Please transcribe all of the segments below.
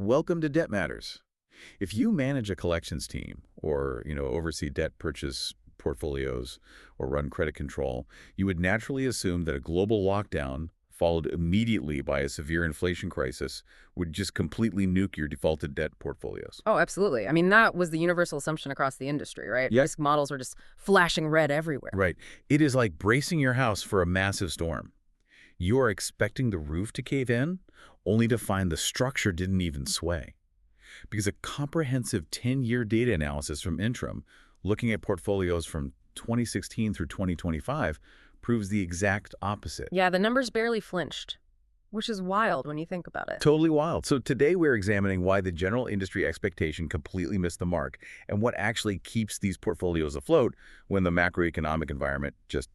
Welcome to Debt Matters. If you manage a collections team or, oversee debt purchase portfolios or run credit control, you would naturally assume that a global lockdown followed immediately by a severe inflation crisis would just completely nuke your defaulted debt portfolios. Oh, absolutely. I mean, that was the universal assumption across the industry, right? Yeah, Risk models were just flashing red everywhere. right. It is like bracing your house for a massive storm. You are expecting the roof to cave in, only to find the structure didn't even sway. Because a comprehensive 10-year data analysis from Intrum, looking at portfolios from 2016 through 2025, proves the exact opposite. Yeah, the numbers barely flinched, which is wild when you think about it. Totally wild. So today we're examining why the general industry expectation completely missed the mark and what actually keeps these portfolios afloat when the macroeconomic environment just,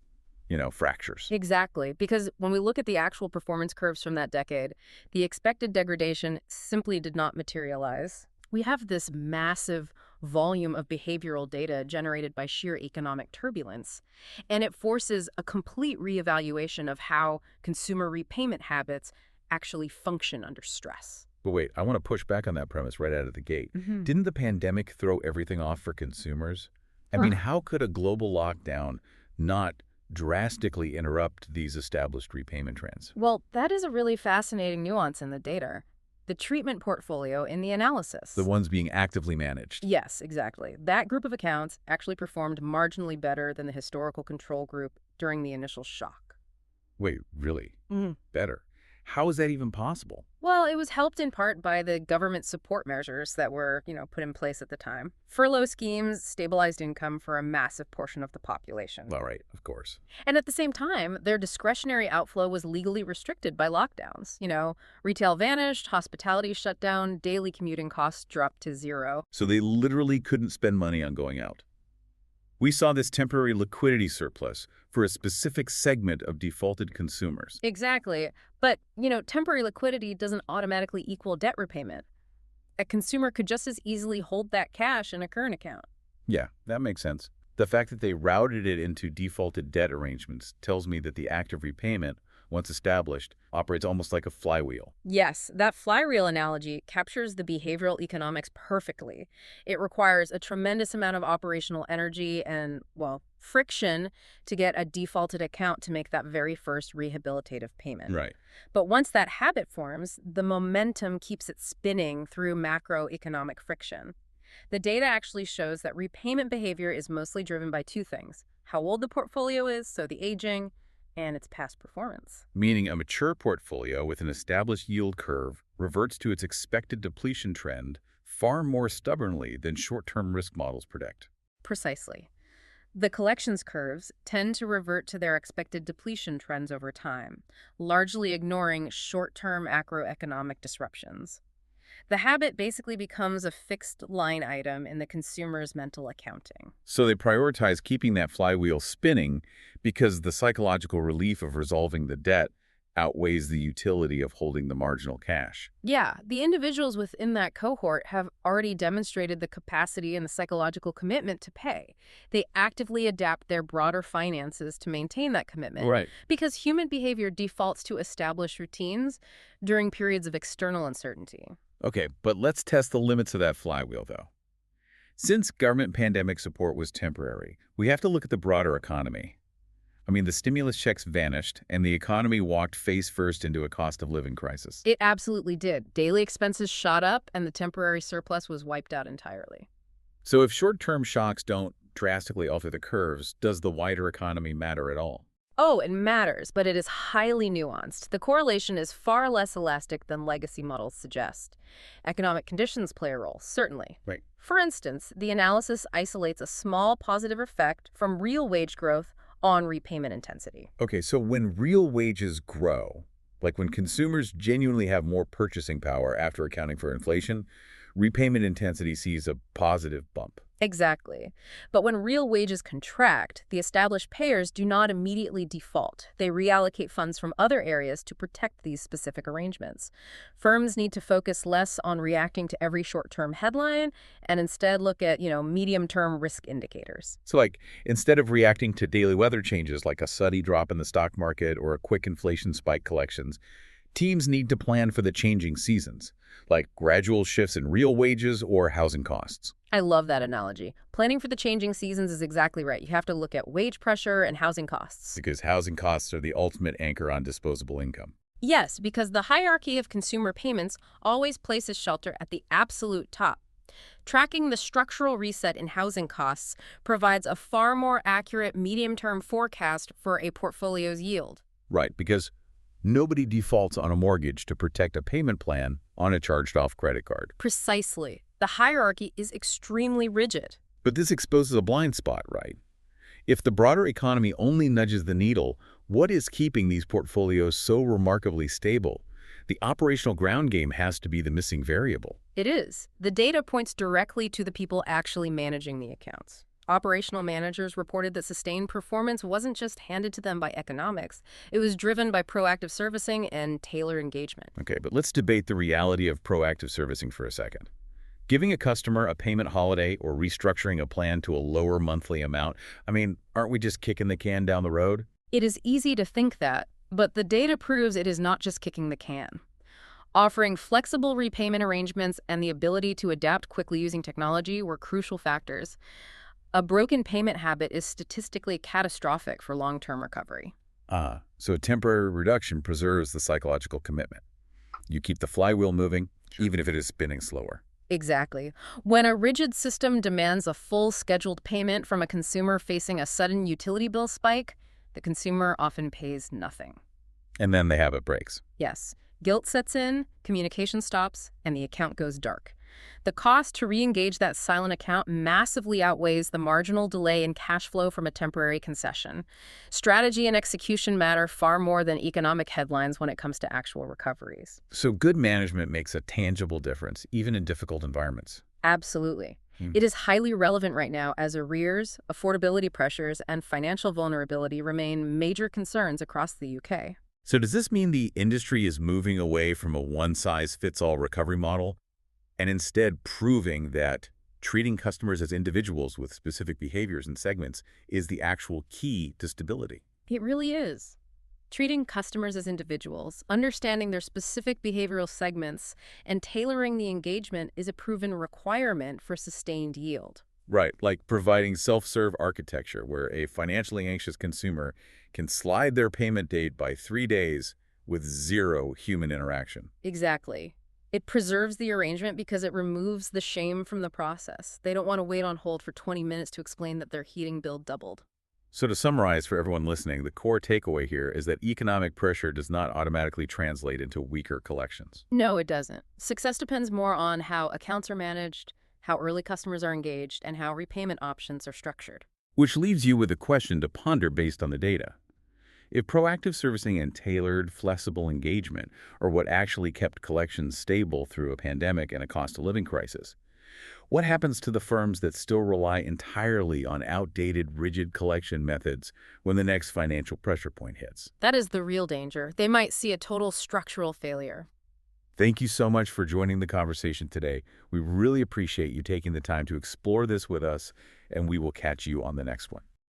fractures. Exactly, because when we look at the actual performance curves from that decade, the expected degradation simply did not materialize. We have this massive volume of behavioral data generated by sheer economic turbulence, and it forces a complete reevaluation of how consumer repayment habits actually function under stress. But wait, I want to push back on that premise right out of the gate. Mhm. Didn't the pandemic throw everything off for consumers? I mean, how could a global lockdown not drastically interrupt these established repayment trends? Well, that is a really fascinating nuance in the data. The treatment portfolio in the analysis. The ones being actively managed. Yes, exactly. That group of accounts actually performed marginally better than the historical control group during the initial shock. Wait, really? Mhm. Better? How is that even possible? Well, it was helped in part by the government support measures that were, put in place at the time. Furlough schemes stabilized income for a massive portion of the population. All right, of course. And at the same time, their discretionary outflow was legally restricted by lockdowns. Retail vanished, hospitality shut down, daily commuting costs dropped to zero. So they literally couldn't spend money on going out. We saw this temporary liquidity surplus for a specific segment of defaulted consumers. Exactly. But, temporary liquidity doesn't automatically equal debt repayment. A consumer could just as easily hold that cash in a current account. Yeah, that makes sense. The fact that they routed it into defaulted debt arrangements tells me that the act of repayment, once established, operates almost like a flywheel. Yes, that flywheel analogy captures the behavioral economics perfectly. It requires a tremendous amount of operational energy and, well, friction to get a defaulted account to make that very first rehabilitative payment. Right. But once that habit forms, the momentum keeps it spinning through macroeconomic friction. The data actually shows that repayment behavior is mostly driven by two things: how old the portfolio is, so the aging, and its past performance. Meaning a mature portfolio with an established yield curve reverts to its expected depletion trend far more stubbornly than short-term risk models predict. Precisely. The collections curves tend to revert to their expected depletion trends over time, largely ignoring short-term macroeconomic disruptions. The habit basically becomes a fixed line item in the consumer's mental accounting. So they prioritize keeping that flywheel spinning because the psychological relief of resolving the debt outweighs the utility of holding the marginal cash. Yeah, the individuals within that cohort have already demonstrated the capacity and the psychological commitment to pay. They actively adapt their broader finances to maintain that commitment. Right. Because human behavior defaults to established routines during periods of external uncertainty. Okay, but let's test the limits of that flywheel, though. Since government pandemic support was temporary, we have to look at the broader economy. I mean, the stimulus checks vanished, and the economy walked face first into a cost of living crisis. It absolutely did. Daily expenses shot up, and the temporary surplus was wiped out entirely. So if short-term shocks don't drastically alter the curves, does the wider economy matter at all? Oh, it matters, but it is highly nuanced. The correlation is far less elastic than legacy models suggest. Economic conditions play a role, certainly. Right. For instance, the analysis isolates a small positive effect from real wage growth on repayment intensity. Okay, so when real wages grow, like when consumers genuinely have more purchasing power after accounting for inflation, repayment intensity sees a positive bump. Exactly. But when real wages contract, the established payers do not immediately default. They reallocate funds from other areas to protect these specific arrangements. Firms need to focus less on reacting to every short-term headline and instead look at, medium-term risk indicators. So instead of reacting to daily weather changes like a sudden drop in the stock market or a quick inflation spike collections, Teams need to plan for the changing seasons, like gradual shifts in real wages or housing costs. I love that analogy. Planning for the changing seasons is exactly right. You have to look at wage pressure and housing costs. Because housing costs are the ultimate anchor on disposable income. Yes, because the hierarchy of consumer payments always places shelter at the absolute top. Tracking the structural reset in housing costs provides a far more accurate medium-term forecast for a portfolio's yield. Right, because nobody defaults on a mortgage to protect a payment plan on a charged-off credit card. Precisely. The hierarchy is extremely rigid. But this exposes a blind spot, right? If the broader economy only nudges the needle, what is keeping these portfolios so remarkably stable? The operational ground game has to be the missing variable. It is. The data points directly to the people actually managing the accounts. Operational managers reported that sustained performance wasn't just handed to them by economics. It was driven by proactive servicing and tailored engagement. Okay, but let's debate the reality of proactive servicing for a second. Giving a customer a payment holiday or restructuring a plan to a lower monthly amount, aren't we just kicking the can down the road? It is easy to think that, but the data proves it is not just kicking the can. Offering flexible repayment arrangements and the ability to adapt quickly using technology were crucial factors. A broken payment habit is statistically catastrophic for long-term recovery. So a temporary reduction preserves the psychological commitment. You keep the flywheel moving, even if it is spinning slower. Exactly. When a rigid system demands a full scheduled payment from a consumer facing a sudden utility bill spike, the consumer often pays nothing. And then the habit breaks. Yes. Guilt sets in, communication stops, and the account goes dark. The cost to re-engage that silent account massively outweighs the marginal delay in cash flow from a temporary concession. Strategy and execution matter far more than economic headlines when it comes to actual recoveries. So good management makes a tangible difference, even in difficult environments. Absolutely. It is highly relevant right now as arrears, affordability pressures, and financial vulnerability remain major concerns across the UK. So does this mean the industry is moving away from a one-size-fits-all recovery model and instead proving that treating customers as individuals with specific behaviors and segments is the actual key to stability? It really is. Treating customers as individuals, understanding their specific behavioral segments, and tailoring the engagement is a proven requirement for sustained yield. Right, like providing self-serve architecture where a financially anxious consumer can slide their payment date by 3 days with zero human interaction. Exactly. It preserves the arrangement because it removes the shame from the process. They don't want to wait on hold for 20 minutes to explain that their heating bill doubled. So to summarize for everyone listening, the core takeaway here is that economic pressure does not automatically translate into weaker collections. No, it doesn't. Success depends more on how accounts are managed, how early customers are engaged, and how repayment options are structured. Which leaves you with a question to ponder based on the data. If proactive servicing and tailored, flexible engagement are what actually kept collections stable through a pandemic and a cost-of-living crisis, what happens to the firms that still rely entirely on outdated, rigid collection methods when the next financial pressure point hits? That is the real danger. They might see a total structural failure. Thank you so much for joining the conversation today. We really appreciate you taking the time to explore this with us, and we will catch you on the next one.